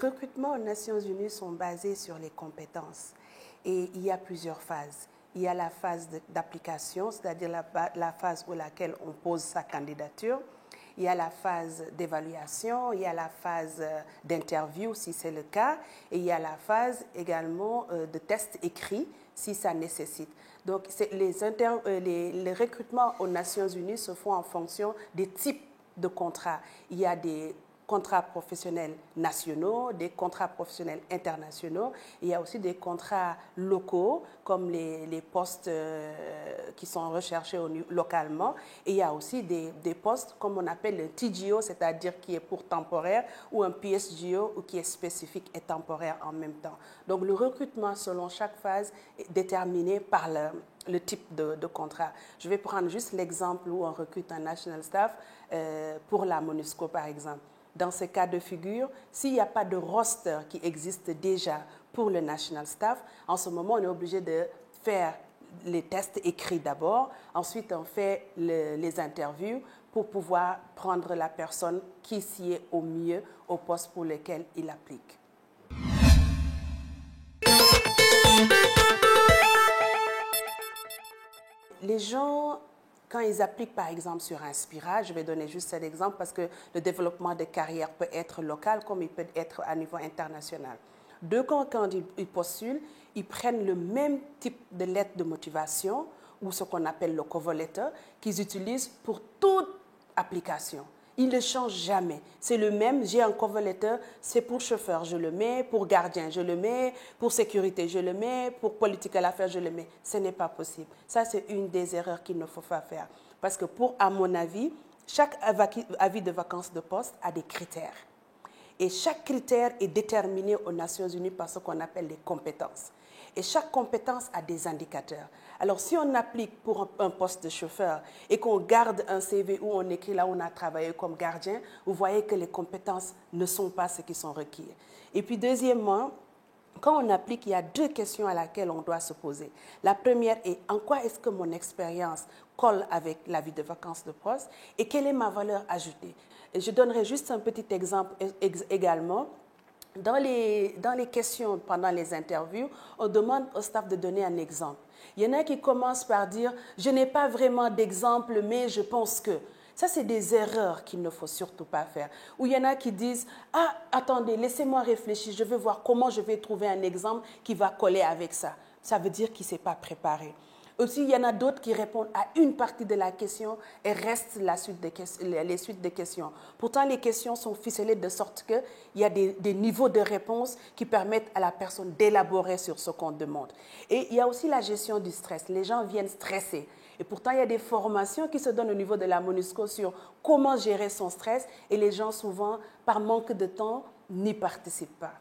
recrutements aux Nations Unies sont basés sur les compétences et il y a plusieurs phases. Il y a la phase d'application, c'est-à-dire la phase où laquelle on pose sa candidature. Il y a la phase d'évaluation, il y a la phase d'interview si c'est le cas, et il y a la phase également de test écrit si ça nécessite. Donc les recrutements aux Nations Unies se font en fonction des types de contrats. Il y a des contrats professionnels nationaux, des contrats professionnels internationaux. Il y a aussi des contrats locaux, comme les postes qui sont recherchés localement. Et il y a aussi des postes, comme on appelle le TGO, c'est-à-dire qui est pour temporaire, ou un PSGO, ou qui est spécifique et temporaire en même temps. Donc le recrutement, selon chaque phase, est déterminé par le type de contrat. Je vais prendre juste l'exemple où on recrute un national staff pour la MONUSCO, par exemple. Dans ce cas de figure, s'il n'y a pas de roster qui existe déjà pour le national staff, en ce moment, on est obligé de faire les tests écrits d'abord. Ensuite, on fait les interviews pour pouvoir prendre la personne qui s'y est au mieux au poste pour lequel il applique. Les gens, quand ils appliquent par exemple sur Inspira, je vais donner juste cet exemple parce que le développement de carrière peut être local comme il peut être à niveau international. Quand ils postulent, ils prennent le même type de lettre de motivation ou ce qu'on appelle le cover letter qu'ils utilisent pour toute application. Il ne change jamais. C'est le même. J'ai un cover letter, c'est pour chauffeur, je le mets, pour gardien, je le mets, pour sécurité, je le mets, pour political affaires, je le mets. Ce n'est pas possible. Ça, c'est une des erreurs qu'il ne faut pas faire. Parce que à mon avis, chaque avis de vacances de poste a des critères. Et chaque critère est déterminé aux Nations Unies par ce qu'on appelle les compétences. Et chaque compétence a des indicateurs. Alors, si on applique pour un poste de chauffeur et qu'on garde un CV où on écrit là où on a travaillé comme gardien, vous voyez que les compétences ne sont pas ce qui sont requis. Et puis, deuxièmement, quand on applique, il y a deux questions à laquelle on doit se poser. La première est en quoi est-ce que mon expérience colle avec la vie de vacances de poste et quelle est ma valeur ajoutée. Et je donnerai juste un petit exemple également. Dans les questions pendant les interviews, on demande au staff de donner un exemple. Il y en a qui commencent par dire « je n'ai pas vraiment d'exemple, mais je pense que… » Ça, c'est des erreurs qu'il ne faut surtout pas faire. Ou il y en a qui disent « ah, attendez, laissez-moi réfléchir, je vais voir comment je vais trouver un exemple qui va coller avec ça. » Ça veut dire qu'il ne s'est pas préparé. Aussi, il y en a d'autres qui répondent à une partie de la question et restent les suites des questions. Pourtant, les questions sont ficelées de sorte qu'il y a des niveaux de réponse qui permettent à la personne d'élaborer sur ce qu'on demande. Et il y a aussi la gestion du stress. Les gens viennent stressés. Et pourtant, il y a des formations qui se donnent au niveau de la MONUSCO sur comment gérer son stress. Et les gens, souvent, par manque de temps, n'y participent pas.